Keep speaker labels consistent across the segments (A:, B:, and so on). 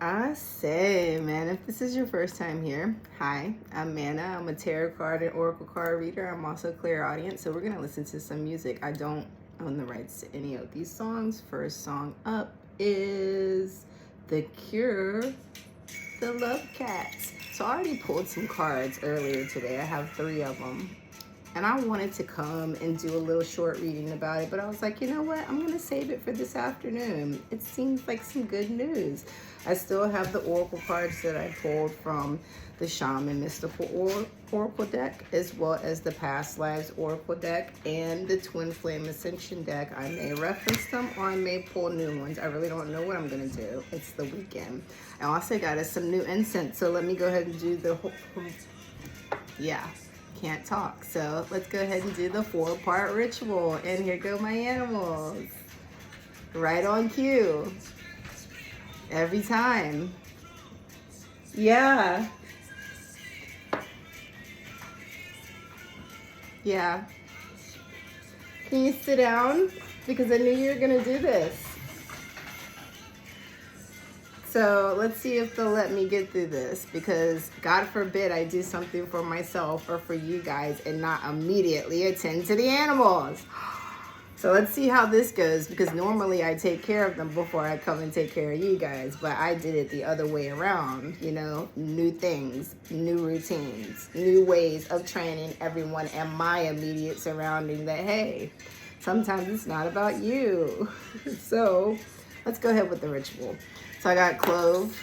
A: I say, man, if this is your first time here, hi, I'm Mana. I'm a tarot card and oracle card reader. I'm also a clairaudient, so we're going to listen to some music. I don't own the rights to any of these songs. First song up is The Cure, The Love Cats. So I already pulled some cards earlier today. I have 3 of them. And I wanted to come and do a little short reading about it, but I was like, you know what? I'm going to save it for this afternoon. It seems like some good news. I still have the oracle cards that I pulled from the Shaman Mystical Oracle deck, as well as the Past Lives Oracle deck and the Twin Flame Ascension deck. I may reference them or I may pull new ones. I really don't know what I'm going to do. It's the weekend. I also got us some new incense, so let me go ahead and do the whole... Yeah. Can't talk, so let's go ahead and do the 4-part ritual. And here go my animals, right on cue, every time. Yeah, can you sit down, because I knew you were gonna do this. So let's see if they'll let me get through this, because God forbid I do something for myself or for you guys and not immediately attend to the animals. So let's see how this goes, because normally I take care of them before I come and take care of you guys, but I did it the other way around, you know, new things, new routines, new ways of training everyone and my immediate surrounding that, hey, sometimes it's not about you. So let's go ahead with the ritual. So I got clove,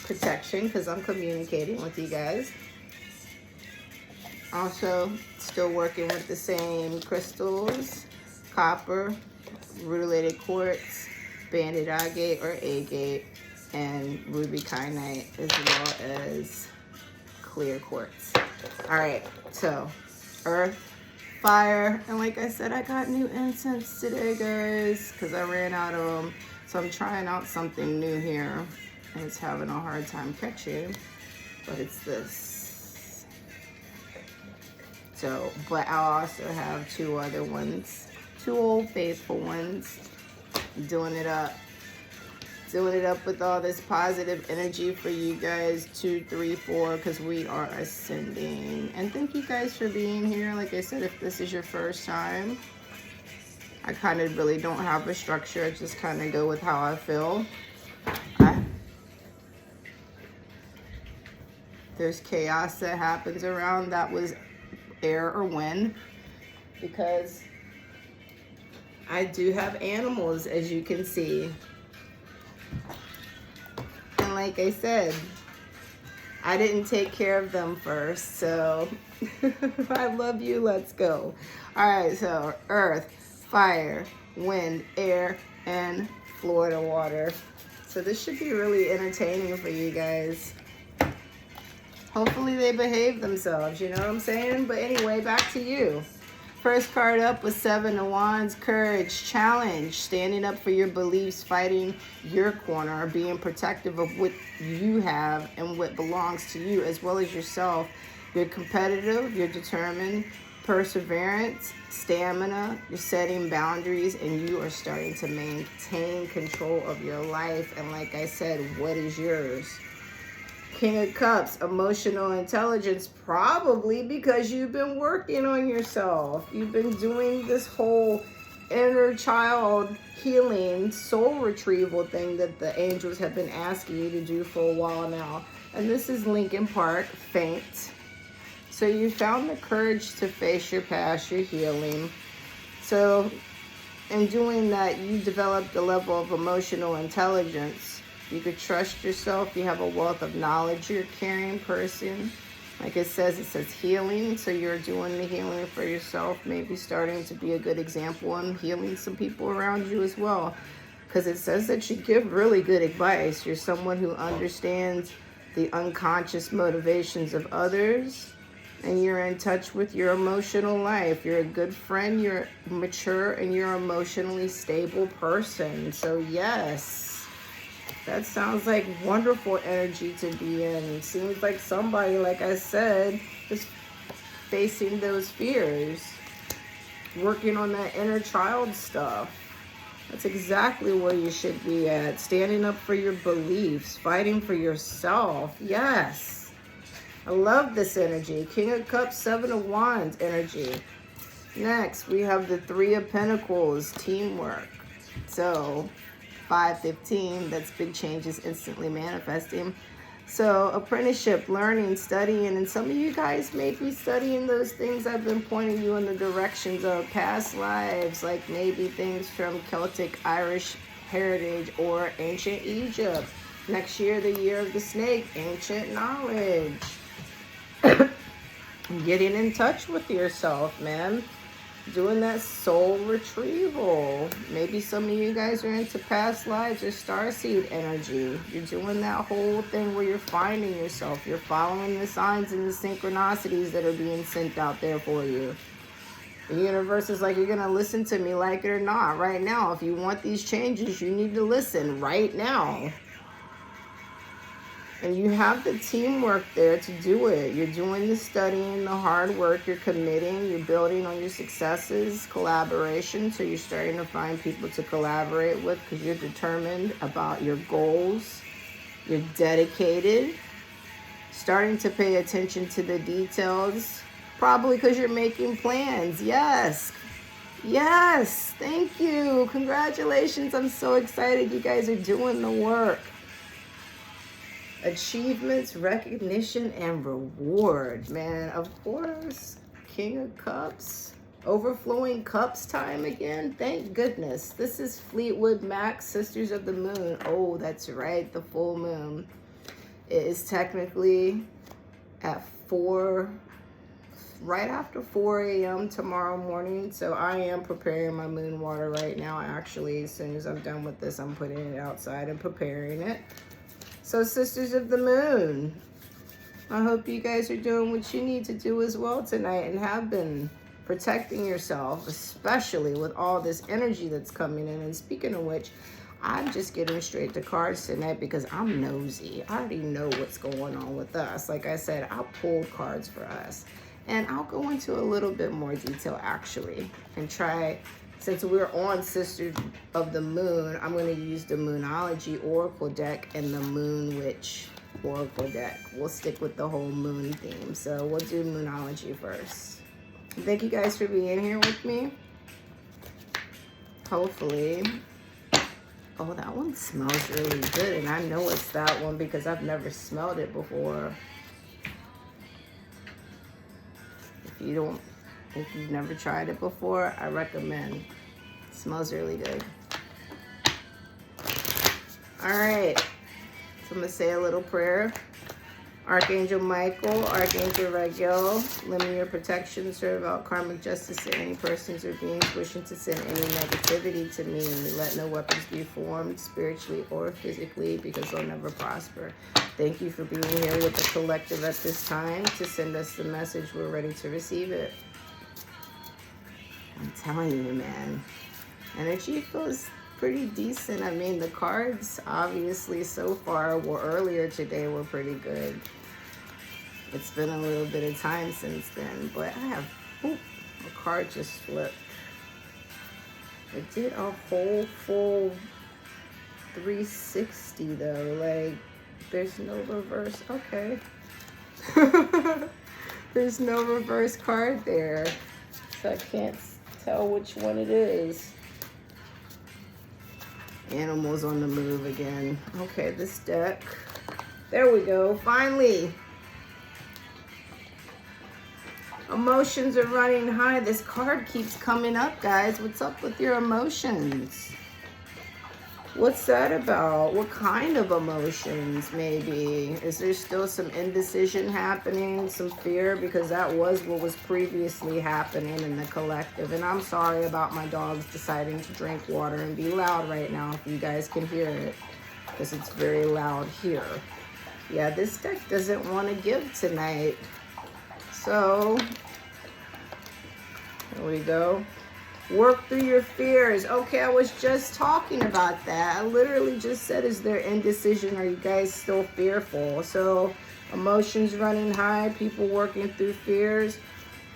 A: protection, because I'm communicating with you guys. Also, still working with the same crystals, copper, rutilated quartz, banded agate or agate, and ruby kyanite, as well as clear quartz. All right, so earth, fire, and like I said, I got new incense today, guys, because I ran out of them. So I'm trying out something new here, and it's having a hard time catching, but it's this. So, but I'll also have 2 other ones, 2 old faithful ones, doing it up with all this positive energy for you guys. 2, 3, 4, because we are ascending. And thank you guys for being here. Like I said, if this is your first time, I kind of really don't have a structure. I just kind of go with how I feel. There's chaos that happens around. That was air or wind, because I do have animals, as you can see. And like I said, I didn't take care of them first, so I love you, let's go. All right, so earth, fire, wind, air, and Florida water. So this should be really entertaining for you guys. Hopefully they behave themselves, you know what I'm saying? But anyway, back to you. First card up was 7 of Wands, courage, challenge, standing up for your beliefs, fighting your corner, being protective of what you have and what belongs to you, as well as yourself. You're competitive, you're determined, perseverance, stamina, you're setting boundaries, and you are starting to maintain control of your life. And like I said, what is yours? King of Cups, emotional intelligence, probably because you've been working on yourself. You've been doing this whole inner child healing, soul retrieval thing that the angels have been asking you to do for a while now. And this is Lincoln Park, faint. So you found the courage to face your past, your healing. So in doing that, you developed a level of emotional intelligence. You could trust yourself. You have a wealth of knowledge. You're a caring person. Like it says healing. So you're doing the healing for yourself. Maybe starting to be a good example and healing some people around you as well. Because it says that you give really good advice. You're someone who understands the unconscious motivations of others. And you're in touch with your emotional life. You're a good friend. You're mature and you're an emotionally stable person. So yes. That sounds like wonderful energy to be in. It seems like somebody, like I said, is facing those fears, working on that inner child stuff. That's exactly where you should be at. Standing up for your beliefs, fighting for yourself. Yes. I love this energy. King of Cups, Seven of Wands energy. Next, we have the Three of Pentacles, teamwork. So, 5:15, that's big changes instantly manifesting. So, apprenticeship, learning, studying, and some of you guys may be studying those things I've been pointing you in the directions of past lives, like maybe things from Celtic, Irish heritage, or ancient Egypt. Next year, the year of the snake, ancient knowledge. Getting in touch with yourself, man. Doing that soul retrieval. Maybe some of you guys are into past lives or starseed energy. You're doing that whole thing where you're finding yourself. You're following the signs and the synchronicities that are being sent out there for you. The universe is like, you're going to listen to me like it or not right now. If you want these changes, you need to listen right now. And you have the teamwork there to do it. You're doing the studying, the hard work, you're committing, you're building on your successes, collaboration. So you're starting to find people to collaborate with because you're determined about your goals. You're dedicated. Starting to pay attention to the details. Probably because you're making plans. Yes. Yes. Thank you. Congratulations. I'm so excited you guys are doing the work. Achievements, recognition, and reward, man. Of course, King of Cups, overflowing cups time again. Thank goodness. This is Fleetwood Mac, Sisters of the Moon. Oh, that's right, the full moon. It is technically at 4, right after 4 a.m. tomorrow morning. So I am preparing my moon water right now. Actually, as soon as I'm done with this, I'm putting it outside and preparing it. So, Sisters of the Moon, I hope you guys are doing what you need to do as well tonight and have been protecting yourself, especially with all this energy that's coming in. And speaking of which, I'm just getting straight to cards tonight because I'm nosy. I already know what's going on with us. Like I said, I pulled cards for us. And I'll go into a little bit more detail, actually, and try... Since we're on Sisters of the Moon, I'm going to use the Moonology Oracle deck and the Moon Witch Oracle deck. We'll stick with the whole moon theme. So we'll do Moonology first. Thank you guys for being here with me. Hopefully. Oh, that one smells really good. And I know it's that one because I've never smelled it before. If you've never tried it before, I recommend. It smells really good. All right. So I'm going to say a little prayer. Archangel Michael, Archangel Raguel, limit your protection, serve out karmic justice to any persons or beings wishing to send any negativity to me. Let no weapons be formed spiritually or physically because they'll never prosper. Thank you for being here with the collective at this time to send us the message. We're ready to receive it. I'm telling you, man, energy feels pretty decent. I mean, the cards, obviously, so far, earlier today were pretty good. It's been a little bit of time since then, but I have, a card just flipped. It did a whole full 360, though. Like, there's no reverse. Okay. There's no reverse card there, so I can't tell which one it is. Animals on the move again. Okay, this deck. There we go. Finally. Emotions are running high. This card keeps coming up, guys. What's up with your emotions? What's that about? What kind of emotions, maybe? Is there still some indecision happening, some fear? Because that was what was previously happening in the collective. And I'm sorry about my dogs deciding to drink water and be loud right now, if you guys can hear it, because it's very loud here. Yeah, this deck doesn't want to give tonight. So, here we go. Work through your fears. Okay, I was just talking about that. I literally just said, is there indecision? Are you guys still fearful? So, emotions running high, people working through fears.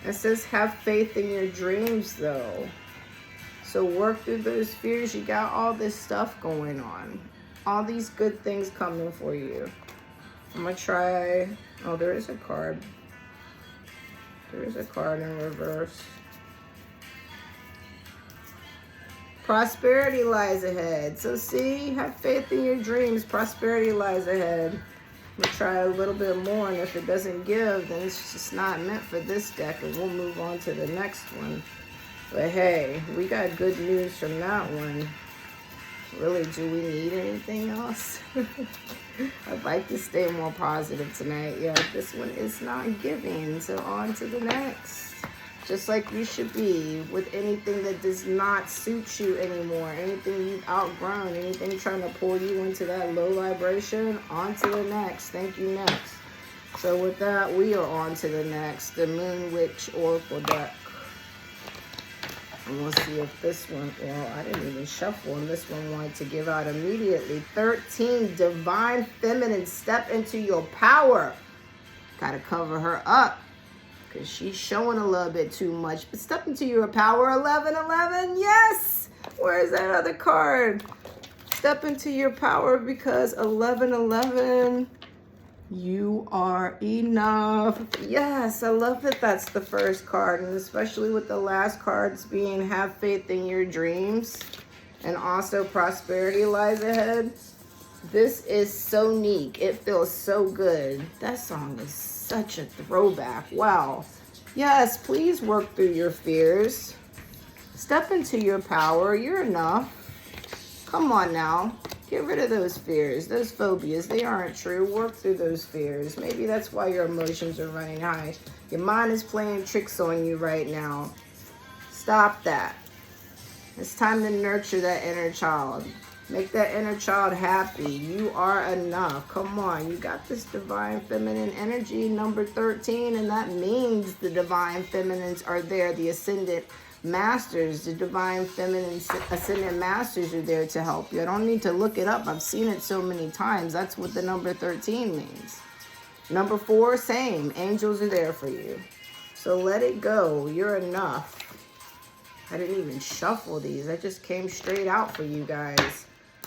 A: It says have faith in your dreams, though. So So work through those fears. You got all this stuff going on. All these good things coming for you. I'm going to try... Oh, there is a card. There is a card in reverse. Prosperity lies ahead. So see, have faith in your dreams. Prosperity lies ahead. We'll try a little bit more, and if it doesn't give, then it's just not meant for this deck, and we'll move on to the next one. But hey, we got good news from that one. Really, do we need anything else? I'd like to stay more positive tonight. Yeah, this one is not giving, so on to the next. Just like you should be with anything that does not suit you anymore, anything you've outgrown, anything trying to pull you into that low vibration, on to the next. Thank you, next. So with that, we are on to the next, the Moon Witch Oracle deck. And we'll see if this one, well, I didn't even shuffle, and this one wanted to give out immediately. 13, Divine Feminine, step into your power. Got to cover her up, because she's showing a little bit too much. But step into your power. 1111. Yes. Where's that other card? Step into your power, because 1111. You are enough. Yes, I love that that's the first card. And especially with the last cards being have faith in your dreams. And also prosperity lies ahead. This is so neat. It feels so good. That song is such a throwback. Wow. Yes, please work through your fears. Step into your power. You're enough. Come on now. Get rid of those fears, those phobias. They aren't true. Work through those fears. Maybe that's why your emotions are running high. Your mind is playing tricks on you right now. Stop that. It's time to nurture that inner child. Make that inner child happy. You are enough. Come on. You got this divine feminine energy, number 13, and that means the divine feminines are there. The ascendant masters, the divine feminine ascendant masters are there to help you. I don't need to look it up. I've seen it so many times. That's what the number 13 means. Number 4, same. Angels are there for you. So let it go. You're enough. I didn't even shuffle these. I just came straight out for you guys.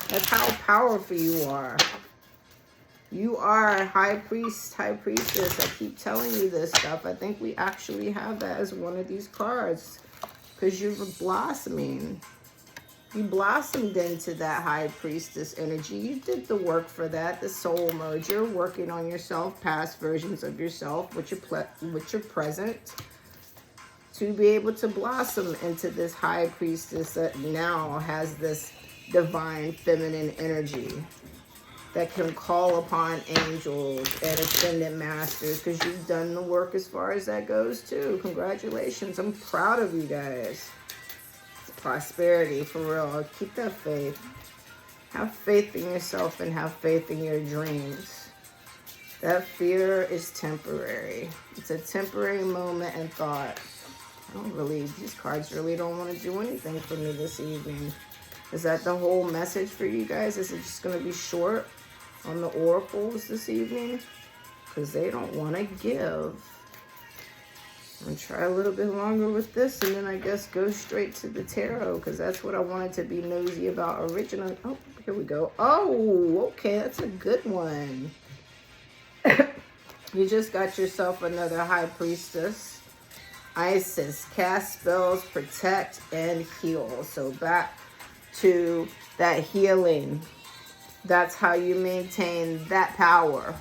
A: That's how powerful you are. You are high priest, high priestess. I keep telling you this stuff. I think we actually have that as one of these cards, because you're blossoming. You blossomed into that high priestess energy. You did the work for that, the soul merger, working on yourself, past versions of yourself, with your present, to be able to blossom into this high priestess that now has this divine feminine energy that can call upon angels and ascendant masters, because you've done the work as far as that goes too. Congratulations. I'm proud of you guys. Prosperity, for real. Keep that faith. Have faith in yourself and have faith in your dreams. That fear is temporary. It's a temporary moment and thought. These cards really don't want to do anything for me this evening. Is that the whole message for you guys? Is it just going to be short on the oracles this evening? Because they don't want to give. I'm going to try a little bit longer with this, and then I guess go straight to the tarot, because that's what I wanted to be nosy about originally. Oh, here we go. Oh, okay, that's a good one. You just got yourself another high priestess. Isis, cast spells, protect, and heal. So back to that healing. That's how you maintain that power.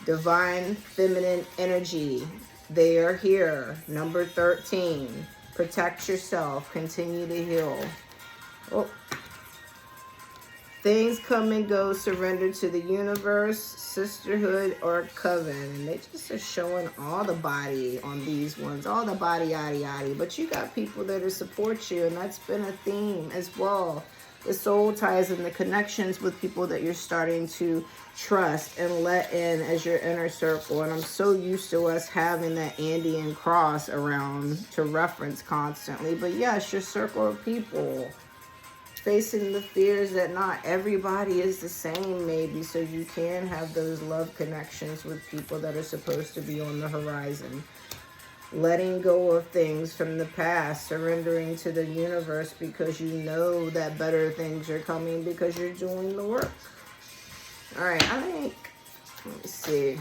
A: Divine feminine energy. They are here. Number 13. Protect yourself. Continue to heal. Oh. Things come and go. Surrender to the universe, sisterhood, or coven. And they just are showing all the body on these ones. All the body, yaddy, yaddy. But you got people that support you. And that's been a theme as well. The soul ties and the connections with people that you're starting to trust and let in as your inner circle. And I'm so used to us having that Andean cross around to reference constantly. But yes, your circle of people. Facing the fears that not everybody is the same, maybe, so you can have those love connections with people that are supposed to be on the horizon. letting go of things from the past, surrendering to the universe because you know that better things are coming because you're doing the work. All right, I think, let me see,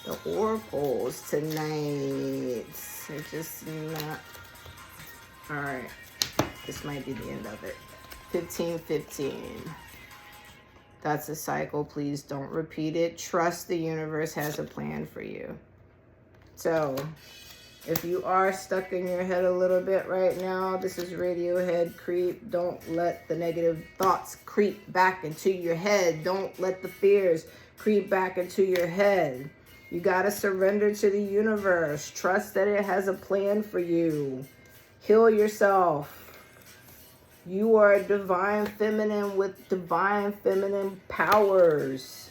A: the oracles tonight. It's just not, all right, this might be the end of it. 15:15. That's a cycle. Please don't repeat it. Trust the universe has a plan for you. So if you are stuck in your head a little bit right now, this is Radiohead Creep. Don't let the negative thoughts creep back into your head. Don't let the fears creep back into your head. You got to surrender to the universe. Trust that it has a plan for you. Heal yourself. You are a divine feminine with divine feminine powers.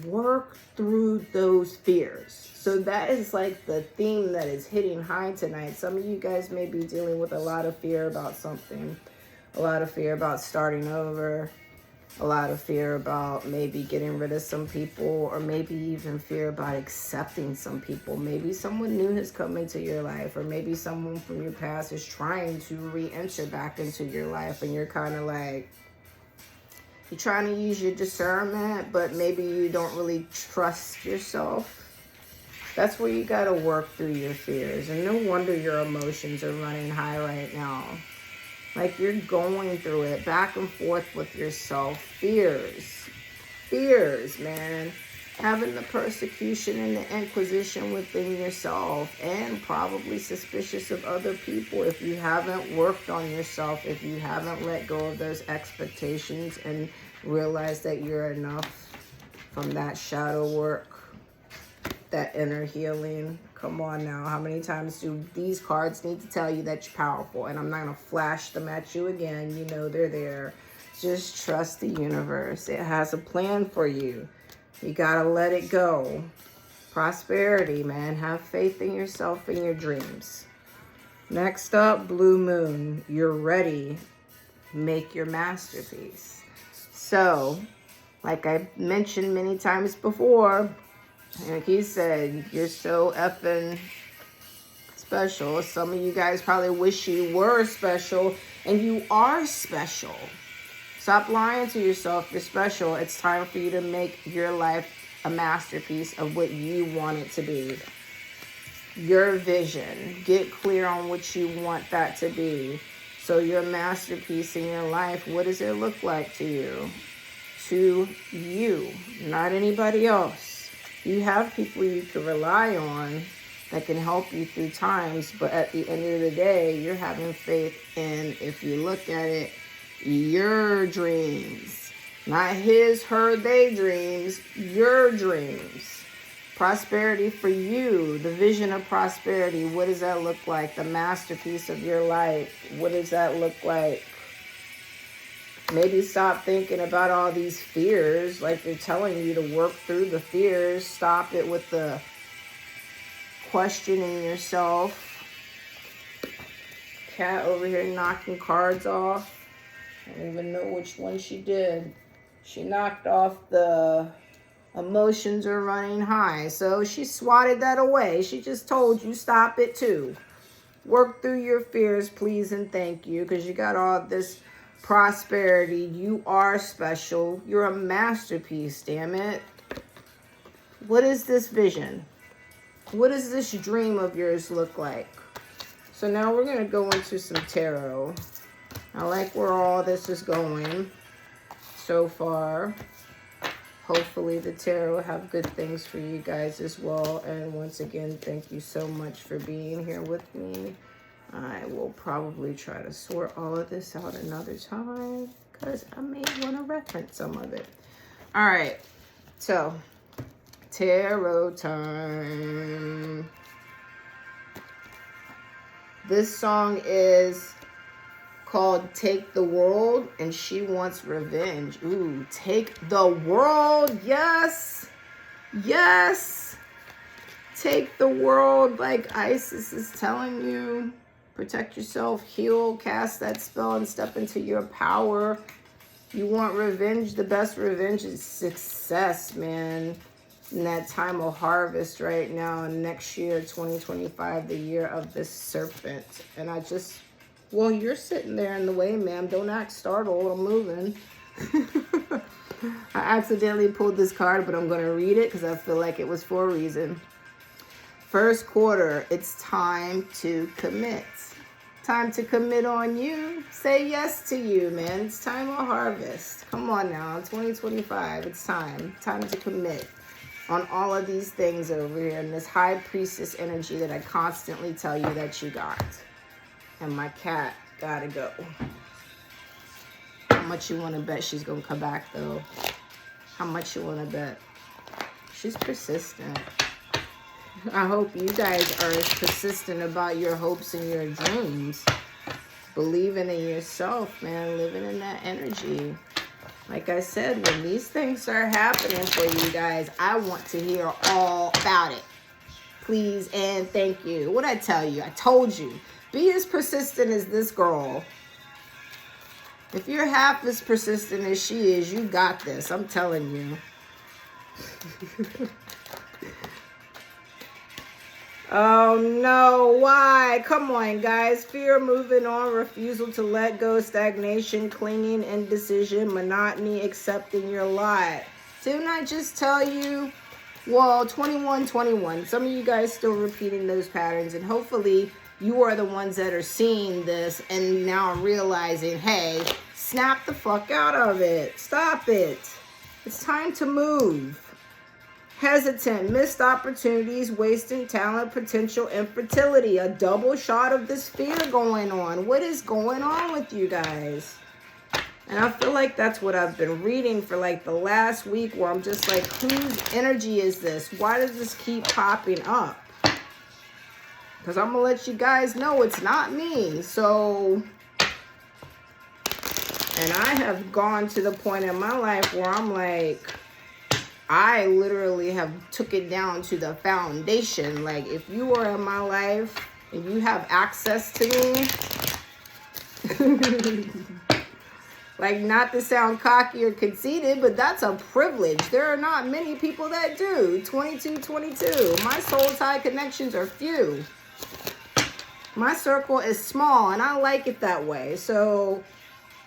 A: Work through those fears. So that is like the theme that is hitting high tonight. Some of you guys may be dealing with a lot of fear about something. A lot of fear about starting over. A lot of fear about maybe getting rid of some people, or maybe even fear about accepting some people. Maybe someone new has come into your life, or maybe someone from your past is trying to re-enter back into your life, and you're kind of like, you're trying to use your discernment, but maybe you don't really trust yourself. That's where you got to work through your fears. And no wonder your emotions are running high right now. Like you're going through it back and forth with yourself. Fears, man. Having the persecution and the inquisition within yourself, and probably suspicious of other people if you haven't worked on yourself, if you haven't let go of those expectations and realized that you're enough from that shadow work, that inner healing. Come on now. How many times do these cards need to tell you that you're powerful? And I'm not going to flash them at you again. You know they're there. Just trust the universe. It has a plan for you. You got to let it go. Prosperity, man. Have faith in yourself and your dreams. Next up, Blue Moon. You're ready. Make your masterpiece. So, like I mentioned many times before, like he said, you're so effing special. Some of you guys probably wish you were special, and you are special. Stop lying to yourself. You're special. It's time for you to make your life a masterpiece of what you want it to be. Your vision. Get clear on what you want that to be. So your masterpiece in your life, what does it look like to you? To you, not anybody else. You have people you can rely on that can help you through times, but at the end of the day, you're having faith in, if you look at it, your dreams. Not his, her, they dreams, your dreams. Prosperity for you, the vision of prosperity. What does that look like? The masterpiece of your life. What does that look like? Maybe stop thinking about all these fears, like they're telling you to work through the fears. Stop it with the questioning yourself. Cat over here knocking cards off. I don't even know which one she did. She knocked off the emotions are running high. So she swatted that away. She just told you stop it too. Work through your fears, please and thank you, because you got all this prosperity. You are special. You're a masterpiece, damn it. What is this vision? What does this dream of yours look like? So now we're going to go into some tarot. I like where all this is going so far. Hopefully the tarot will have good things for you guys as well. And once again, thank you so much for being here with me. I will probably try to sort all of this out another time because I may want to reference some of it. All right, so tarot time. This song is called Take the World, and she wants revenge. Ooh, take the world. Yes. Yes. Take the world, like Isis is telling you. Protect yourself, heal, cast that spell, and step into your power. You want revenge? The best revenge is success, man. in that time of harvest right now, and next year, 2025, the year of the serpent. And I just, well, you're sitting there in the way, ma'am. Don't act startled. I'm moving. I accidentally pulled this card, but I'm going to read it because I feel like it was for a reason. First quarter, it's time to commit. Time to commit on you. Say yes to you, man. It's time of harvest. Come on now, 2025, it's time. Time to commit on all of these things over here in this high priestess energy that I constantly tell you that you got. And my cat gotta go. How much you want to bet she's gonna come back though? How much you want to bet? She's persistent. I hope you guys are as persistent about your hopes and your dreams. Believing in yourself, man. Living in that energy. Like I said, when these things are happening for you guys, I want to hear all about it. Please and thank you. What'd I tell you? I told you. Be as persistent as this girl. If you're half as persistent as she is, you got this. I'm telling you. Oh no, why? Come on, guys. Fear, moving on, refusal to let go, stagnation, clinging, indecision, monotony, accepting your lot. Didn't I just tell you? Well, 21. Some of you guys still repeating those patterns, and hopefully you are the ones that are seeing this and now realizing, hey, snap the fuck out of it. Stop it. It's time to move. Hesitant, missed opportunities, wasting talent, potential, infertility. A double shot of this fear going on. What is going on with you guys? And I feel like that's what I've been reading for like the last week, where I'm just like, whose energy is this? Why does this keep popping up? Because I'm going to let you guys know it's not me. So, and I have gone to the point in my life where I'm like, I literally have took it down to the foundation. Like, if you are in my life and you have access to me, like, not to sound cocky or conceited, but that's a privilege. There are not many people that do. 22. My soul tie connections are few. My circle is small, and I like it that way. So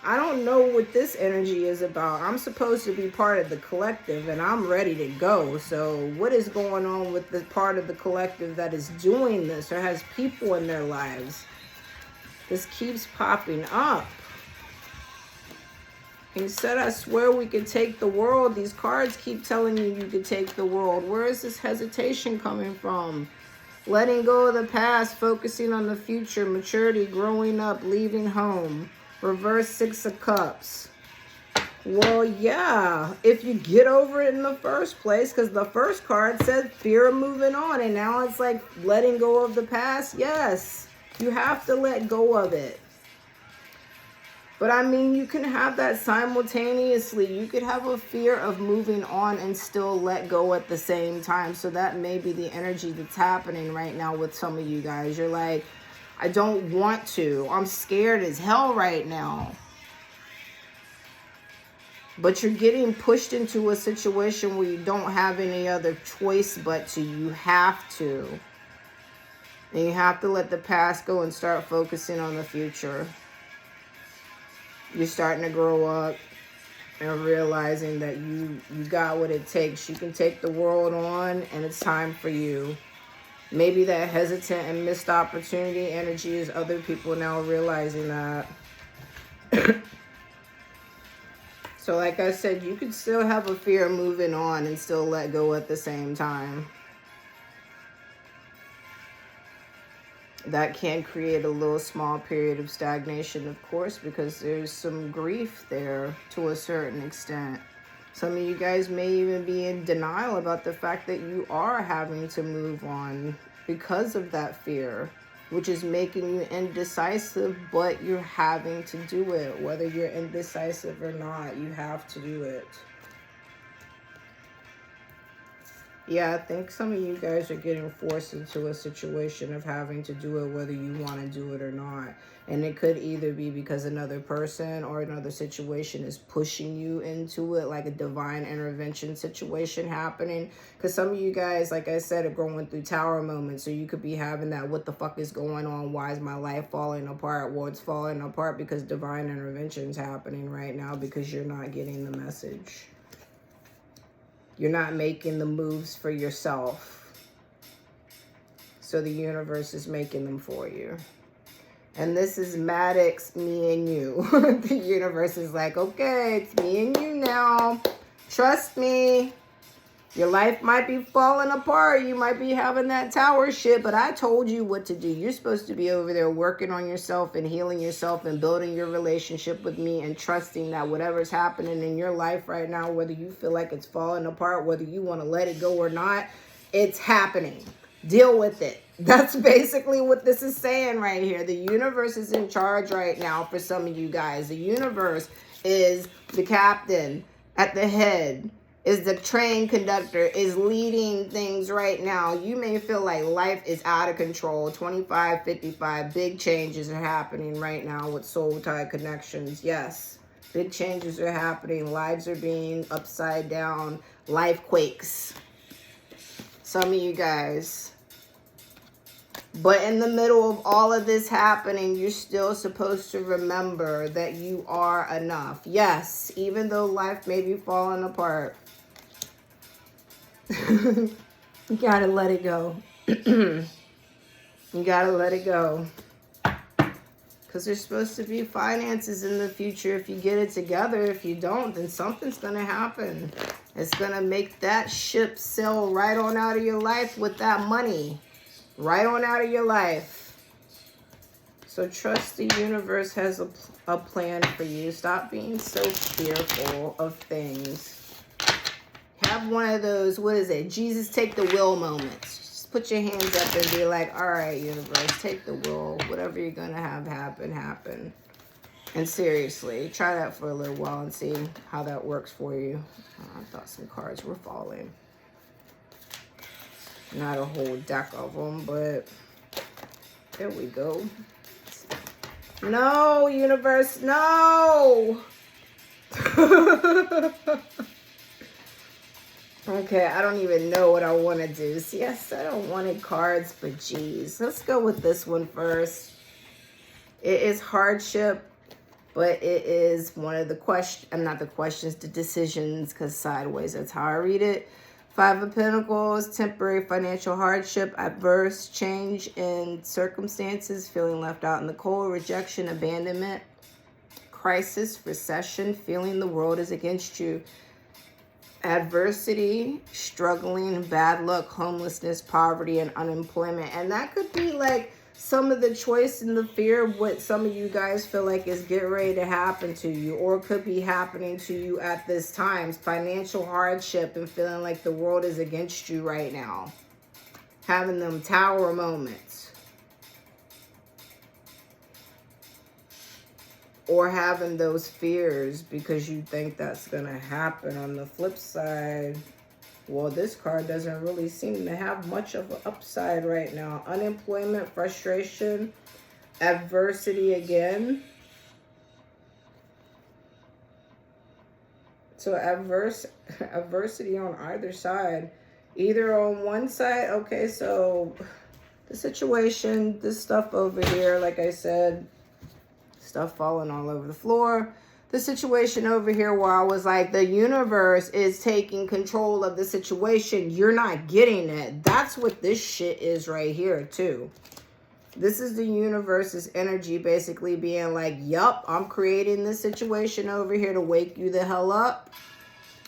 A: I don't know what this energy is about. I'm supposed to be part of the collective, and I'm ready to go. So what is going on with the part of the collective that is doing this or has people in their lives? This keeps popping up. He said, I swear we could take the world. These cards keep telling you you could take the world. Where is this hesitation coming from? Letting go of the past, focusing on the future, maturity, growing up, leaving home. Reverse 6 of Cups. Well, yeah, if you get over it in the first place, because the first card said fear of moving on, and now it's like letting go of the past. Yes, you have to let go of it. But I mean, you can have that simultaneously. You could have a fear of moving on and still let go at the same time. So that may be the energy that's happening right now with some of you guys. You're like, I don't want to. I'm scared as hell right now. But you're getting pushed into a situation where you don't have any other choice but to. You have to. And you have to let the past go and start focusing on the future. You're starting to grow up and realizing that you got what it takes. You can take the world on, and it's time for you. Maybe that hesitant and missed opportunity energy is other people now realizing that. So like I said, you could still have a fear of moving on and still let go at the same time. That can create a little small period of stagnation, of course, because there's some grief there to a certain extent. Some of you guys may even be in denial about the fact that you are having to move on because of that fear, which is making you indecisive, but you're having to do it. Whether you're indecisive or not, you have to do it. Yeah, I think some of you guys are getting forced into a situation of having to do it whether you want to do it or not. And it could either be because another person or another situation is pushing you into it, like a divine intervention situation happening. Because some of you guys, like I said, are going through tower moments. So you could be having that, what the fuck is going on? Why is my life falling apart? Well, it's falling apart because divine intervention is happening right now because you're not getting the message. You're not making the moves for yourself. So the universe is making them for you. And this is Maddox, me and you. The universe is like, okay, it's me and you now. Trust me. Your life might be falling apart. You might be having that tower shit, but I told you what to do. You're supposed to be over there working on yourself and healing yourself and building your relationship with me and trusting that whatever's happening in your life right now, whether you feel like it's falling apart, whether you want to let it go or not, it's happening. Deal with it. That's basically what this is saying right here. The universe is in charge right now for some of you guys. The universe is the captain at the head, is the train conductor, is leading things right now. You may feel like life is out of control. 2555, big changes are happening right now with soul tie connections. Yes, big changes are happening. Lives are being upside down. Life quakes. Some of you guys. But in the middle of all of this happening, you're still supposed to remember that you are enough. Yes, even though life may be falling apart. You gotta let it go. You gotta let it go. Because there's supposed to be finances in the future if you get it together. If you don't, then something's gonna happen. It's gonna make that ship sail right on out of your life with that money. Right on out of your life. So trust the universe has a plan for you. Stop being so fearful of things. Have one of those, what is it? Jesus take the wheel moments. Just put your hands up and be like, all right, universe, take the wheel. Whatever you're going to have happen, happen. And seriously, try that for a little while and see how that works for you. Oh, I thought some cards were falling. Not a whole deck of them, but there we go. No, universe, no. Okay, I don't even know what I want to do. See, I said I wanted cards for G's. Let's go with this one first. It is hardship, but it is one of the the decisions, because sideways, that's how I read it. 5 of Pentacles, temporary financial hardship, adverse change in circumstances, feeling left out in the cold, rejection, abandonment, crisis, recession, feeling the world is against you, adversity, struggling, bad luck, homelessness, poverty, and unemployment. And that could be like some of the choice and the fear of what some of you guys feel like is getting ready to happen to you, or could be happening to you at this time. Financial hardship and feeling like the world is against you right now. Having them tower moments. Or having those fears because you think that's going to happen. On the flip side, well, this card doesn't really seem to have much of an upside right now. Unemployment, frustration, adversity again. So adversity on either side. Either on one side, okay, so the situation, this stuff over here, like I said, stuff falling all over the floor. The situation over here where I was like, the universe is taking control of the situation. You're not getting it. That's what this shit is right here too. This is the universe's energy basically being like, yup, I'm creating this situation over here to wake you the hell up.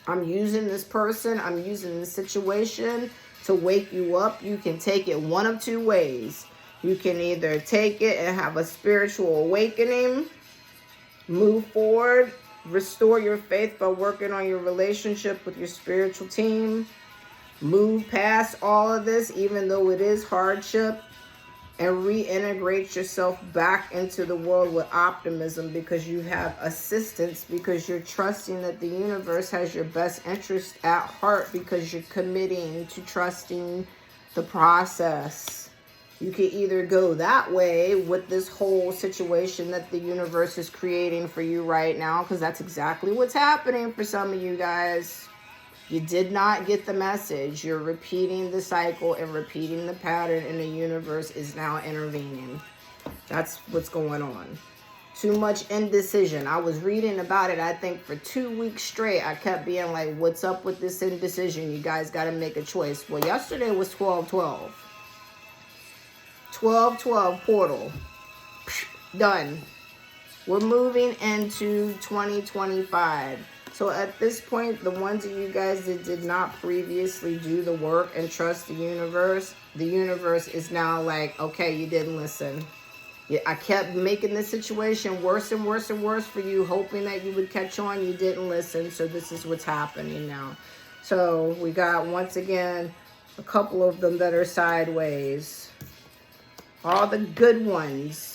A: I'm using this person. I'm using this situation to wake you up. You can take it one of two ways. You can either take it and have a spiritual awakening, move forward, restore your faith by working on your relationship with your spiritual team, move past all of this, even though it is hardship, and reintegrate yourself back into the world with optimism, because you have assistance, because you're trusting that the universe has your best interest at heart, because you're committing to trusting the process. You can either go that way with this whole situation that the universe is creating for you right now, because that's exactly what's happening for some of you guys. You did not get the message. You're repeating the cycle and repeating the pattern, and the universe is now intervening. That's what's going on. Too much indecision. I was reading about it, I think, for 2 weeks straight. I kept being like, what's up with this indecision? You guys got to make a choice. Well, yesterday was 12/12. 12/12 portal. Done. We're moving into 2025. So at this point, the ones of you guys that did not previously do the work and trust the universe is now like, okay, you didn't listen. Yeah, I kept making the situation worse and worse and worse for you, hoping that you would catch on. You didn't listen, so this is what's happening now. So we got, once again, a couple of them that are sideways. All the good ones.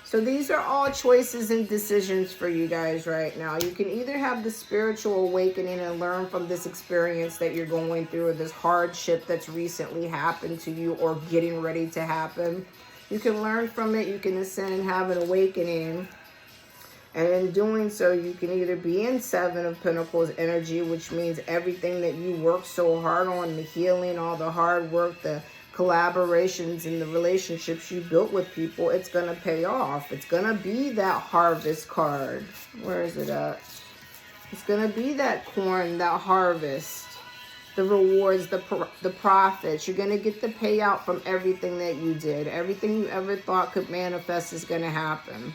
A: So these are all choices and decisions for you guys right now. You can either have the spiritual awakening and learn from this experience that you're going through, or this hardship that's recently happened to you or getting ready to happen. You can learn from it. You can ascend and have an awakening. And in doing so, you can either be in Seven of Pentacles energy, which means everything that you work so hard on, the healing, all the hard work, the collaborations and the relationships you built with people, it's going to pay off. It's going to be that harvest card. Where is it at? It's going to be that corn, that harvest, the rewards, the profits. You're going to get the payout from everything that you did. Everything you ever thought could manifest is going to happen.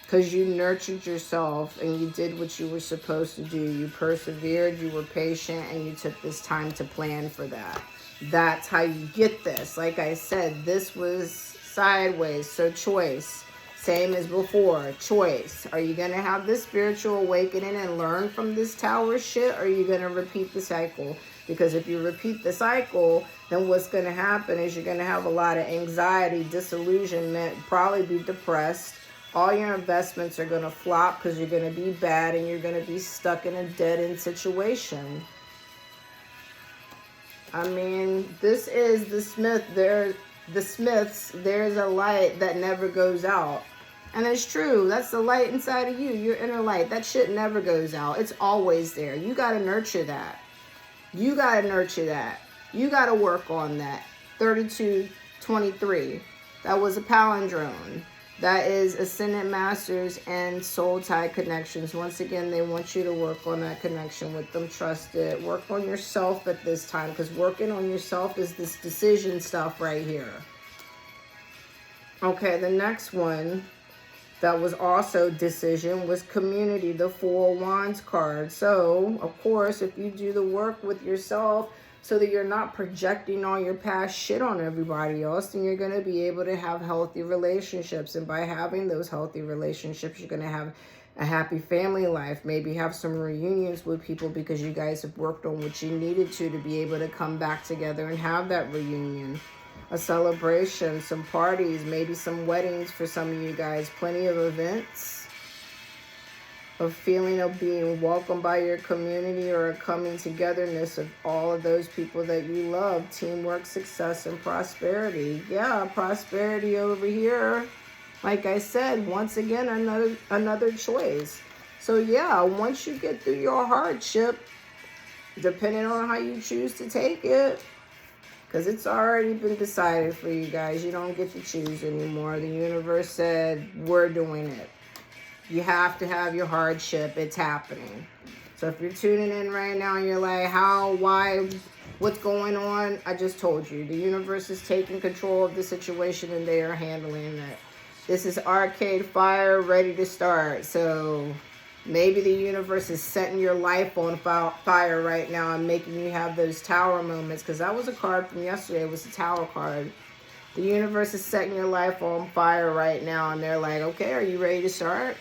A: Because you nurtured yourself and you did what you were supposed to do. You persevered, you were patient, and you took this time to plan for that. That's how you get this. Like I said, this was sideways, so choice. Same as before, choice. Are you going to have this spiritual awakening and learn from this tower shit, or are you going to repeat the cycle? Because if you repeat the cycle, then what's going to happen is you're going to have a lot of anxiety, disillusionment, probably be depressed. All your investments are going to flop because you're going to be bad and you're going to be stuck in a dead-end situation. I mean, this is the Smith. The Smiths, there's a light that never goes out. And it's true. That's the light inside of you, your inner light. That shit never goes out. It's always there. You got to nurture that. You got to nurture that. You got to work on that. 3223. That was a palindrome. That is Ascendant Masters and Soul Tie connections. Once again, they want you to work on that connection with them. Trust it. Work on yourself at this time, because working on yourself is this decision stuff right here. Okay, the next one that was also decision was community, the Four of Wands card. So, of course, if you do the work with yourself, so that you're not projecting all your past shit on everybody else, then you're going to be able to have healthy relationships. And by having those healthy relationships, you're going to have a happy family life. Maybe have some reunions with people because you guys have worked on what you needed to be able to come back together and have that reunion. A celebration, some parties, maybe some weddings for some of you guys. Plenty of events. A feeling of being welcomed by your community, or a coming togetherness of all of those people that you love. Teamwork, success, and prosperity. Yeah, prosperity over here. Like I said, once again, another choice. So yeah, once you get through your hardship, depending on how you choose to take it, because it's already been decided for you guys. You don't get to choose anymore. The universe said, we're doing it. You have to have your hardship. It's happening. So if you're tuning in right now and you're like, how, why, what's going on? I just told you. The universe is taking control of the situation and they are handling it. This is Arcade Fire, ready to start. So maybe the universe is setting your life on fire right now and making you have those tower moments. Because that was a card from yesterday. It was a tower card. The universe is setting your life on fire right now. And they're like, okay, are you ready to start?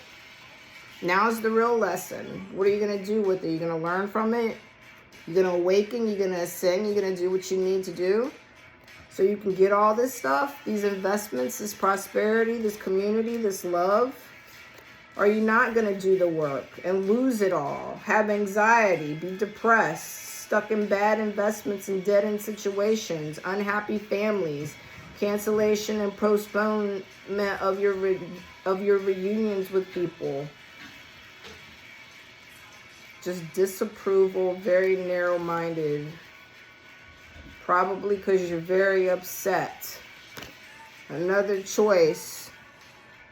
A: Now's the real lesson. What are you going to do with it? You're going to learn from it? You're going to awaken? You're going to ascend? You're going to do what you need to do? so you can get all this stuff, these investments, this prosperity, this community, this love? Or are you not going to do the work and lose it all, have anxiety, be depressed, stuck in bad investments and dead-end situations, unhappy families, cancellation and postponement of your reunions with people, just disapproval, very narrow-minded, probably because you're very upset. Another choice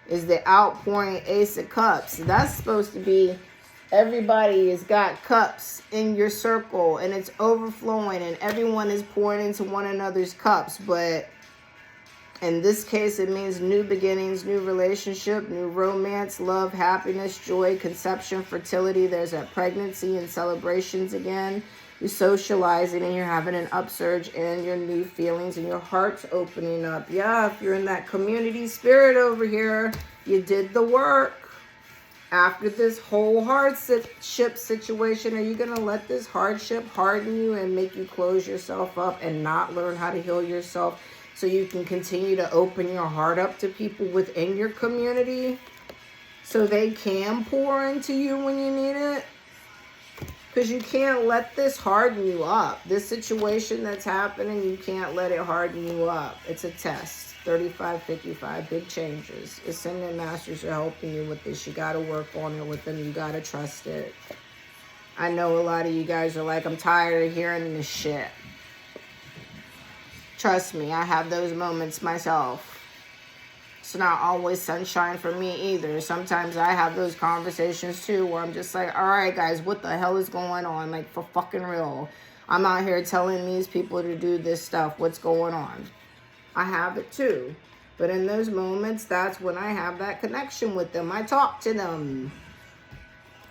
A: is the outpouring Ace of Cups. That's supposed to be everybody has got cups in your circle and it's overflowing and everyone is pouring into one another's cups. But in this case, it means new beginnings, new relationship, new romance, love, happiness, joy, conception, fertility. There's that pregnancy and celebrations again. You're socializing and you're having an upsurge in your new feelings and your heart's opening up. Yeah, if you're in that community spirit over here, you did the work. After this whole hardship situation, are you going to let this hardship harden you and make you close yourself up and not learn how to heal yourself so you can continue to open your heart up to people within your community so they can pour into you when you need it? Because you can't let this harden you up. This situation that's happening, you can't let it harden you up. It's a test. 3555, big changes. Ascendant Masters are helping you with this. You got to work on it with them. You got to trust it. I know a lot of you guys are like, I'm tired of hearing this shit. Trust me, I have those moments myself. It's not always sunshine for me either. Sometimes I have those conversations too where I'm just like, all right, guys, what the hell is going on? Like, for fucking real. I'm out here telling these people to do this stuff. What's going on? I have it too. But in those moments, that's when I have that connection with them. I talk to them.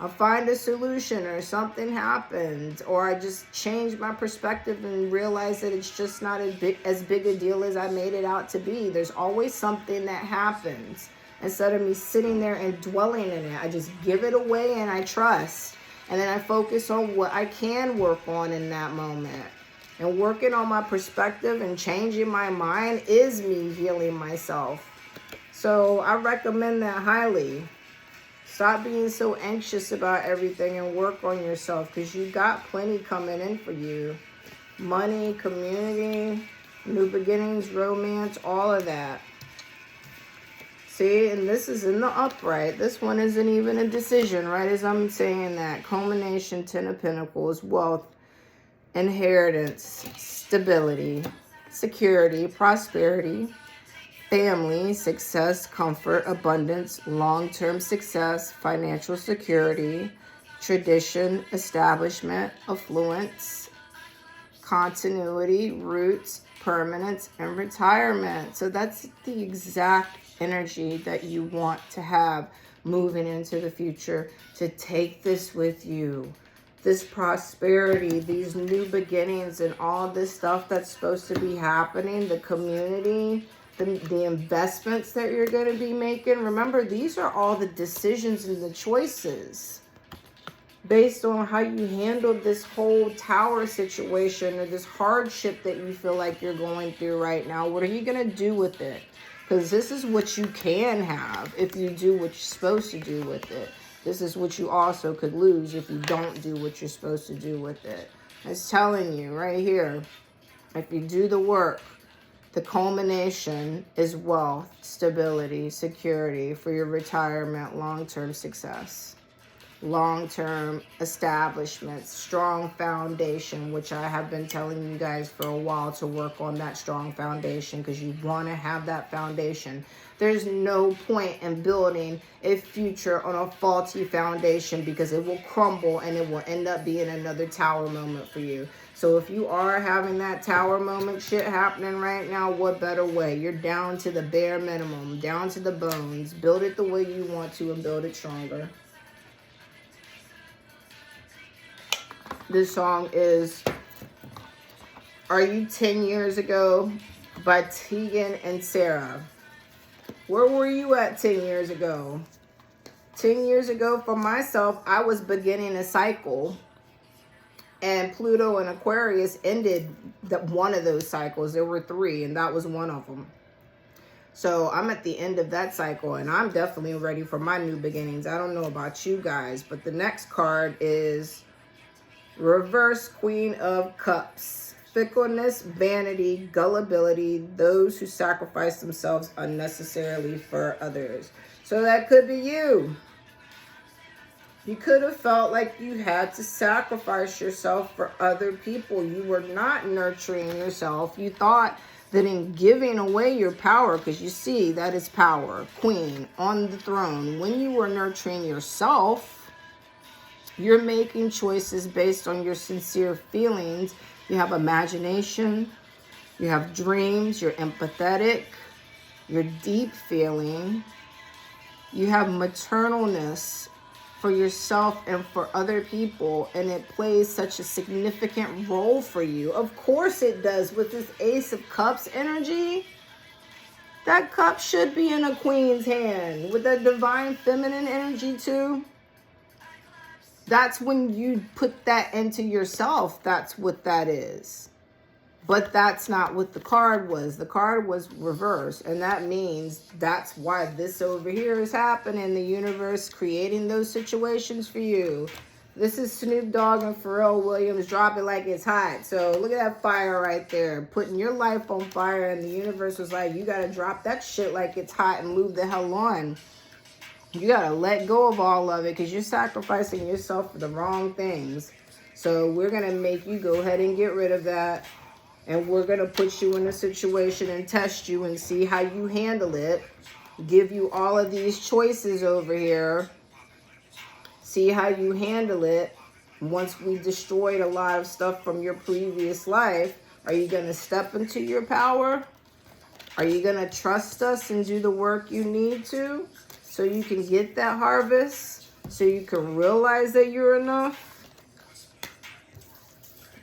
A: I find a solution or something happens. Or I just change my perspective and realize that it's just not as big a deal as I made it out to be. There's always something that happens. Instead of me sitting there and dwelling in it, I just give it away and I trust. And then I focus on what I can work on in that moment. And working on my perspective and changing my mind is me healing myself. So I recommend that highly. Stop being so anxious about everything and work on yourself because you got plenty coming in for you. Money, community, new beginnings, romance, all of that. See, and this is in the upright. This one isn't even a decision, right? As I'm saying that. Culmination, 10 of Pentacles, wealth, inheritance, stability, security, prosperity, family, success, comfort, abundance, long-term success, financial security, tradition, establishment, affluence, continuity, roots, permanence, and retirement. So that's the exact energy that you want to have moving into the future, to take this with you. This prosperity, these new beginnings, and all this stuff that's supposed to be happening, the community, the investments that you're going to be making. Remember, these are all the decisions and the choices based on how you handled this whole tower situation or this hardship that you feel like you're going through right now. What are you going to do with it? Because this is what you can have if you do what you're supposed to do with it. This is what you also could lose if you don't do what you're supposed to do with it. It's telling you right here, if you do the work, the culmination is wealth, stability, security for your retirement, long-term success, long-term establishment, strong foundation, which I have been telling you guys for a while to work on that strong foundation because you want to have that foundation. There's no point in building a future on a faulty foundation because it will crumble and it will end up being another tower moment for you. So if you are having that tower moment shit happening right now, what better way? You're down to the bare minimum, down to the bones. Build it the way you want to and build it stronger. This song is Are You 10 Years Ago by Tegan and Sarah. Where were you at 10 years ago? 10 years ago for myself, I was beginning a cycle. And Pluto and Aquarius ended one of those cycles. There were 3, and that was one of them. So I'm at the end of that cycle, and I'm definitely ready for my new beginnings. I don't know about you guys, but the next card is Reverse Queen of Cups. Fickleness, vanity, gullibility, those who sacrifice themselves unnecessarily for others. So that could be you. You could have felt like you had to sacrifice yourself for other people. You were not nurturing yourself. You thought that in giving away your power, because you see that is power, queen on the throne, when you were nurturing yourself, you're making choices based on your sincere feelings. You have imagination, you have dreams, you're empathetic, you're deep feeling, you have maternalness for yourself and for other people, and it plays such a significant role for you. Of course it does. With this Ace of Cups energy, that cup should be in a queen's hand. With that divine feminine energy too, that's when you put that into yourself. That's what that is. But that's not what the card was. The card was reverse. And that means that's why this over here is happening. The universe creating those situations for you. This is Snoop Dogg and Pharrell Williams. Drop it like it's hot. So look at that fire right there. Putting your life on fire. And the universe was like, you got to drop that shit like it's hot and move the hell on. You got to let go of all of it because you're sacrificing yourself for the wrong things. So we're going to make you go ahead and get rid of that. And we're going to put you in a situation and test you and see how you handle it. Give you all of these choices over here. See how you handle it. Once we destroyed a lot of stuff from your previous life, are you going to step into your power? Are you going to trust us and do the work you need to so you can get that harvest? So you can realize that you're enough?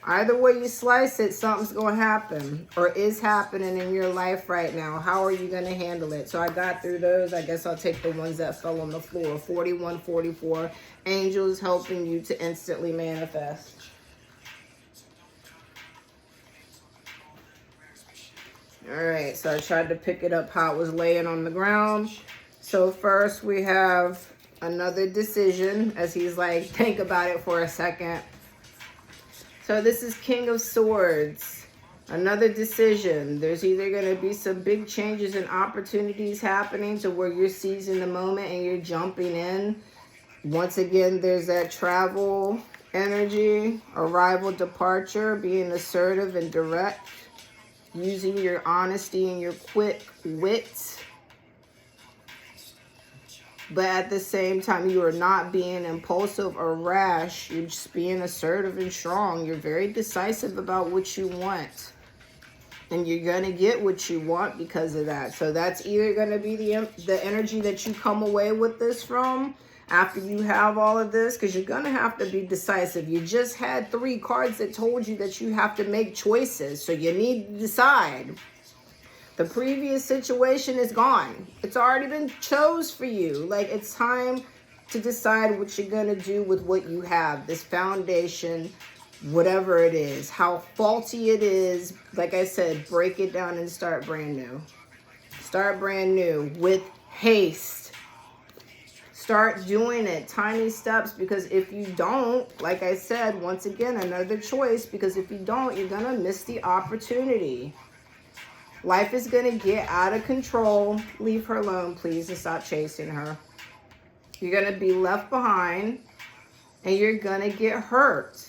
A: Either way you slice it, something's going to happen or is happening in your life right now. How are you going to handle it? So I got through those. I guess I'll take the ones that fell on the floor. 41, 44. Angels helping you to instantly manifest. All right, so I tried to pick it up how it was laying on the ground. So first we have another decision, as he's like, think about it for a second. So this is King of Swords. Another decision. There's either going to be some big changes and opportunities happening to where you're seizing the moment and you're jumping in. Once again, there's that travel energy, arrival, departure, being assertive and direct, using your honesty and your quick wit. But at the same time, you are not being impulsive or rash. You're just being assertive and strong. You're very decisive about what you want. And you're going to get what you want because of that. So that's either going to be the energy that you come away with this from after you have all of this. Because you're going to have to be decisive. You just had 3 cards that told you that you have to make choices. So you need to decide. The previous situation is gone. It's already been chose for you. Like, it's time to decide what you're going to do with what you have. This foundation, whatever it is, how faulty it is. Like I said, break it down and start brand new. Start brand new with haste. Start doing it. Tiny steps, because if you don't, like I said, once again, another choice, because if you don't, you're going to miss the opportunity. Life is going to get out of control. Leave her alone, please, and stop chasing her. You're going to be left behind, and you're going to get hurt.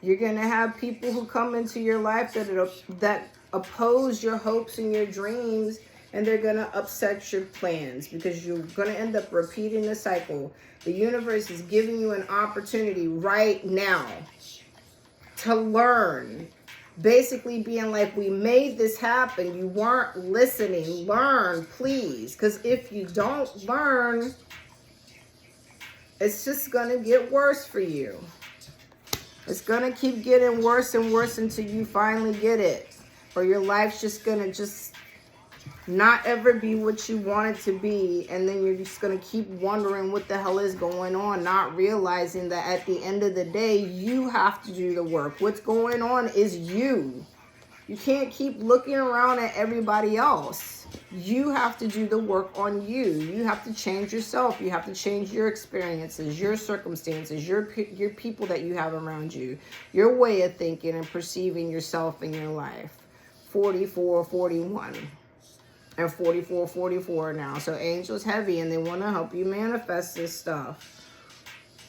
A: You're going to have people who come into your life that oppose your hopes and your dreams, and they're going to upset your plans because you're going to end up repeating the cycle. The universe is giving you an opportunity right now to learn. Basically being like, we made this happen. You weren't listening. Learn, please. Because if you don't learn, it's just going to get worse for you. It's going to keep getting worse and worse until you finally get it. Or your life's just going to not ever be what you want it to be, and then you're just going to keep wondering what the hell is going on, not realizing that at the end of the day, you have to do the work. What's going on is you. You can't keep looking around at everybody else. You have to do the work on you. You have to change yourself. You have to change your experiences, your circumstances, your people that you have around you, your way of thinking and perceiving yourself in your life. 44, 41. And 44, 44 now. So angels heavy, and they want to help you manifest this stuff.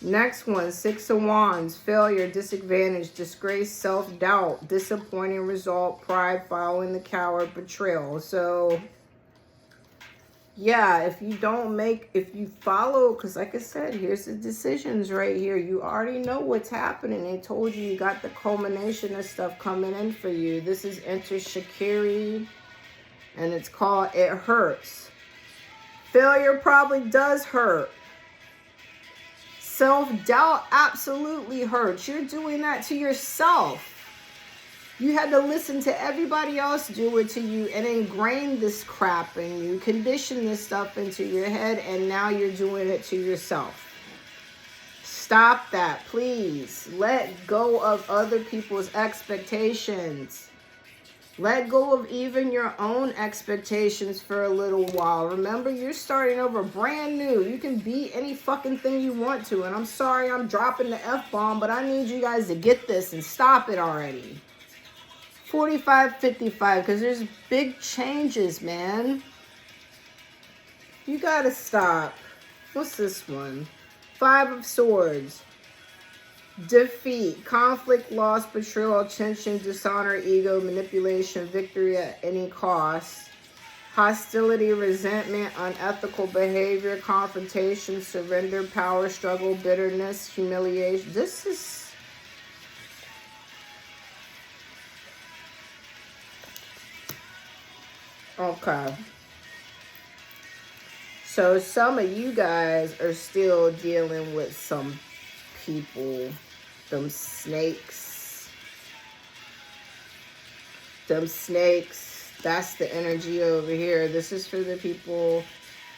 A: Next one, 6 of Wands, failure, disadvantage, disgrace, self-doubt, disappointing result, pride, following the coward, betrayal. So, yeah, if you follow, because like I said, here's the decisions right here. You already know what's happening. They told you got the culmination of stuff coming in for you. This is Enter Shakiri, and it's called It Hurts. Failure probably does hurt. Self-doubt absolutely hurts. You're doing that to yourself. You had to listen to everybody else do it to you and ingrain this crap in you, condition this stuff into your head, and now you're doing it to yourself. Stop that, please. Let go of other people's expectations. Let go of even your own expectations for a little while. Remember, you're starting over brand new. You can be any fucking thing you want to. And I'm sorry I'm dropping the F-bomb, but I need you guys to get this and stop it already. 45, 55, because there's big changes, man. You gotta stop. What's this one? 5 of Swords. Defeat, conflict, loss, betrayal, tension, dishonor, ego, manipulation, victory at any cost, hostility, resentment, unethical behavior, confrontation, surrender, power struggle, bitterness, humiliation. This is... okay. So some of you guys are still dealing with some people, them snakes, that's the energy over here. This is for the people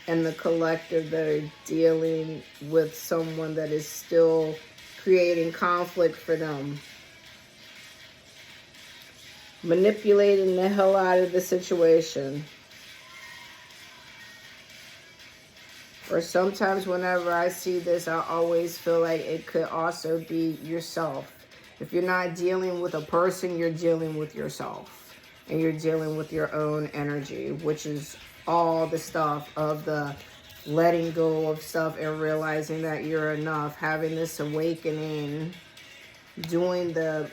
A: and the collective that are dealing with someone that is still creating conflict for them, manipulating the hell out of the situation. Or sometimes whenever I see this, I always feel like it could also be yourself. If you're not dealing with a person, you're dealing with yourself. And you're dealing with your own energy, which is all the stuff of the letting go of stuff and realizing that you're enough, having this awakening, doing the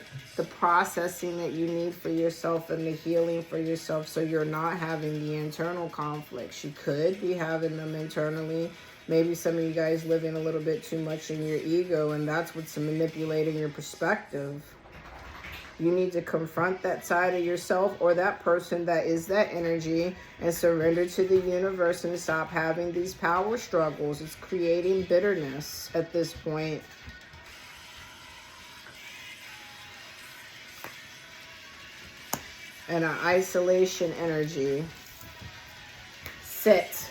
A: processing that you need for yourself and the healing for yourself, so you're not having the internal conflicts. You could be having them internally. Maybe some of you guys living a little bit too much in your ego, and that's what's manipulating your perspective. You need to confront that side of yourself or that person that is that energy and surrender to the universe and stop having these power struggles. It's creating bitterness at this point. And an isolation energy. Sit.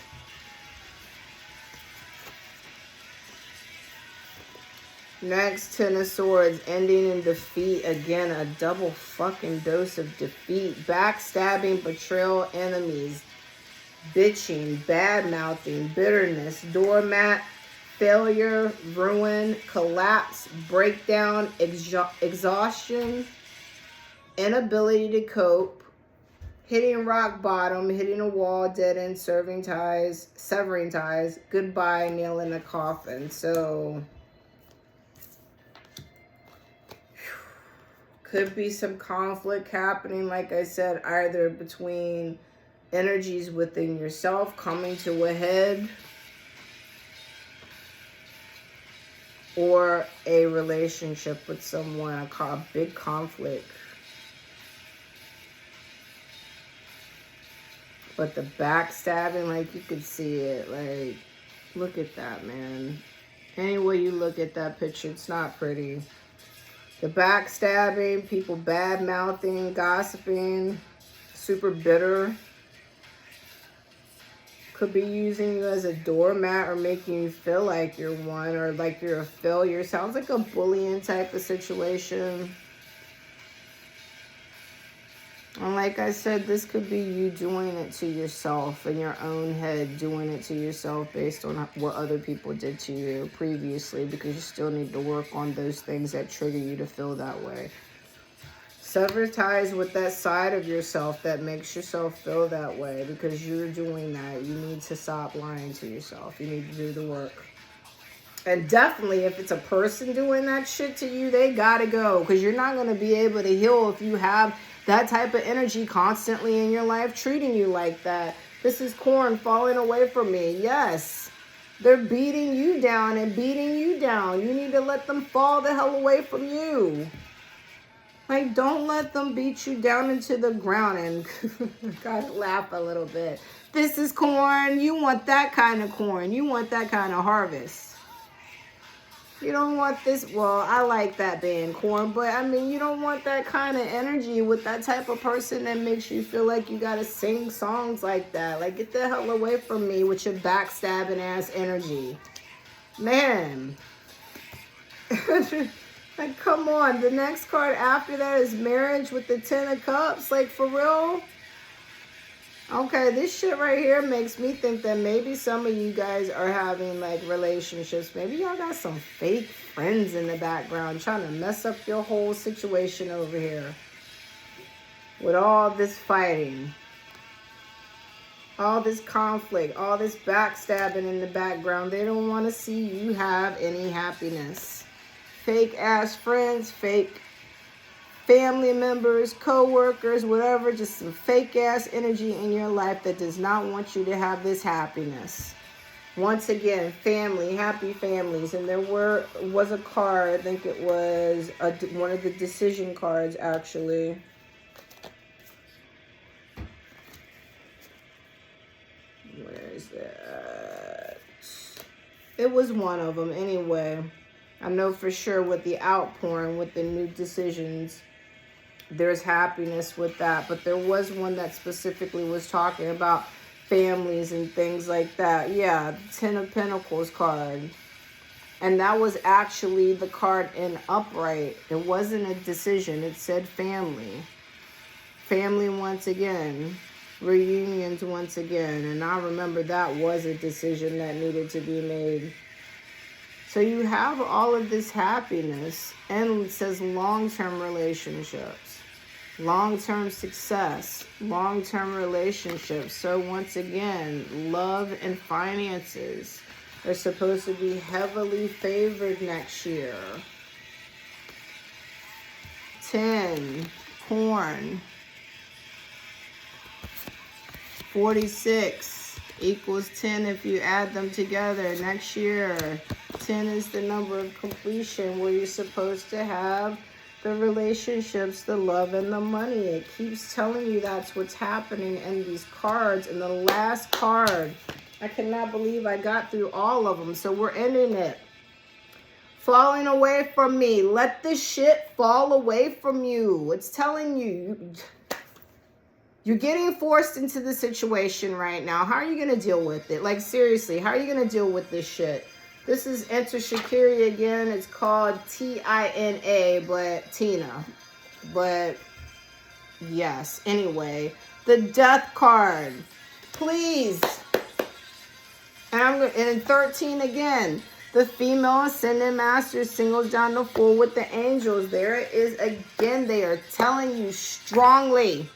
A: Next, 10 of Swords, ending in defeat. Again, a double fucking dose of defeat. Backstabbing, betrayal, enemies. Bitching, bad-mouthing, bitterness, doormat, failure, ruin, collapse, breakdown, exhaustion, inability to cope, hitting rock bottom, hitting a wall, dead end, severing ties, goodbye, nail in a coffin. So could be some conflict happening, like I said, either between energies within yourself coming to a head, or a relationship with someone, a big conflict. But the backstabbing, like, you could see it. Like, look at that, man. Any way you look at that picture, it's not pretty. The backstabbing, people bad-mouthing, gossiping, super bitter. Could be using you as a doormat or making you feel like you're one or like you're a failure. Sounds like a bullying type of situation. And like I said, this could be you doing it to yourself in your own head, doing it to yourself based on what other people did to you previously, because you still need to work on those things that trigger you to feel that way. Sever ties with that side of yourself that makes yourself feel that way, because you're doing that. You need to stop lying to yourself. You need to do the work. And definitely, if it's a person doing that shit to you, they gotta go, because you're not going to be able to heal if you have that type of energy constantly in your life treating you like that. This is corn falling away from me. Yes, they're beating you down and beating you down. You need to let them fall the hell away from you. Like, don't let them beat you down into the ground. And gotta laugh a little bit. This is corn. You want that kind of corn. You want that kind of harvest. You don't want this. Well, I like that band, corn, but I mean, you don't want that kind of energy with that type of person that makes you feel like you gotta sing songs like that. Like, get the hell away from me with your backstabbing ass energy. Man. Like, come on. The next card after that is marriage with the 10 of cups. Like, for real? Okay, this shit right here makes me think that maybe some of you guys are having, like, relationships. Maybe y'all got some fake friends in the background trying to mess up your whole situation over here. With all this fighting. All this conflict. All this backstabbing in the background. They don't want to see you have any happiness. Fake ass friends, fake family members, co-workers, whatever, just some fake ass energy in your life that does not want you to have this happiness. Once again, family, happy families. And there was a card, I think it was one of the decision cards, actually. Where is that? It was one of them anyway. I know for sure with the outpouring, with the new decisions, there's happiness with that. But there was one that specifically was talking about families and things like that. Yeah, 10 of Pentacles card. And that was actually the card in upright. It wasn't a decision. It said family. Family once again. Reunions once again. And I remember that was a decision that needed to be made. So you have all of this happiness, and it says long-term relationships, long-term success, long-term relationships. So once again, love and finances are supposed to be heavily favored next year. 10, corn. 46 equals 10 if you add them together next year. 10 is the number of completion where you're supposed to have the relationships, the love, and the money. It keeps telling you that's what's happening in these cards. And the last card, I cannot believe I got through all of them. So we're ending it. Falling away from me. Let this shit fall away from you. It's telling you, you're getting forced into the situation right now. How are you going to deal with it? Like, seriously, how are you going to deal with this shit? This is Enter Shakiri again. It's called Tina, but Tina. But, yes. Anyway, the Death card. Please. And in 13 again. The female ascendant master singles down the fool with the angels. There it is again. They are telling you strongly.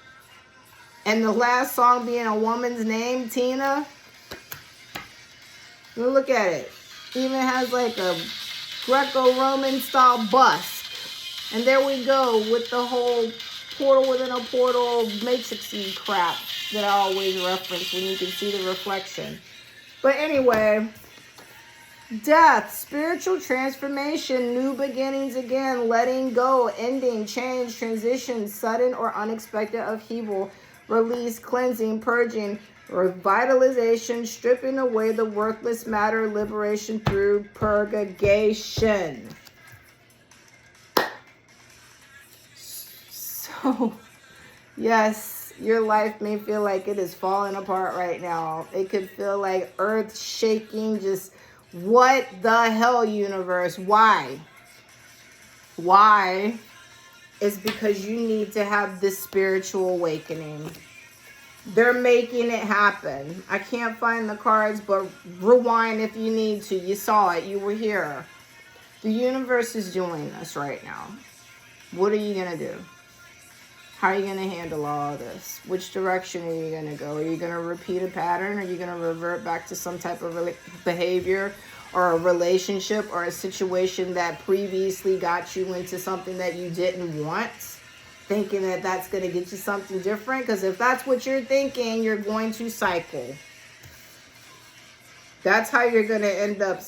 A: And the last song being a woman's name, Tina. Look at it. Even has like a Greco-Roman style bust. And there we go with the whole portal within a portal matrixy crap that I always reference when you can see the reflection. But anyway, death, spiritual transformation, new beginnings again, letting go, ending, change, transition, sudden or unexpected upheaval, release, cleansing, purging, revitalization, stripping away the worthless matter, liberation through purgation. So, yes, Your life may feel like it is falling apart right now. It could feel like earth shaking. Just what the hell, universe? Why? Why? It's because you need to have this spiritual awakening. They're making it happen. I can't find the cards, but rewind if you need to. You saw it. You were here. The universe is doing this right now. What are you going to do? How are you going to handle all of this? Which direction are you going to go? Are you going to repeat a pattern? Are you going to revert back to some type of behavior or a relationship or a situation that previously got you into something that you didn't want? Thinking that that's going to get you something different? Because if that's what you're thinking, you're going to cycle. That's how you're going to end up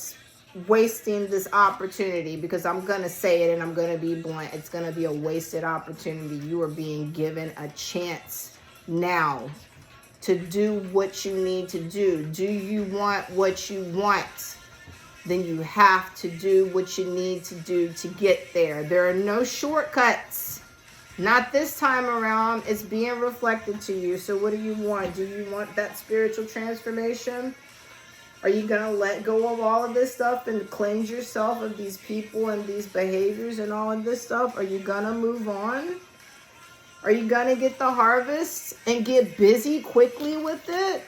A: wasting this opportunity, because I'm going to say it and I'm going to be blunt. It's going to be a wasted opportunity. You are being given a chance now to do what you need to do. Do you want what you want? Then you have to do what you need to do to get there. There are no shortcuts. Not this time around. It's being reflected to you. So what do you want? Do you want that spiritual transformation? Are you going to let go of all of this stuff and cleanse yourself of these people and these behaviors and all of this stuff? Are you going to move on? Are you going to get the harvest and get busy quickly with it?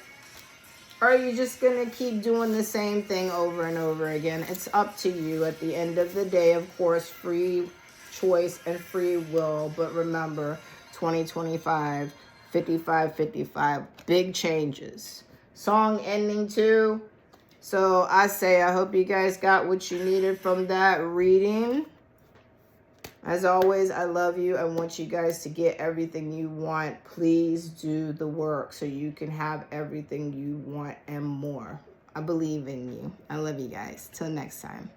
A: Or are you just going to keep doing the same thing over and over again? It's up to you at the end of the day. Of course, free choice and free will. But remember, 2025, 55-55, big changes. Song ending too. So I hope you guys got what you needed from that reading. As always, I love you. I want you guys to get everything you want. Please do the work so you can have everything you want and more. I believe in you. I love you guys. Till next time.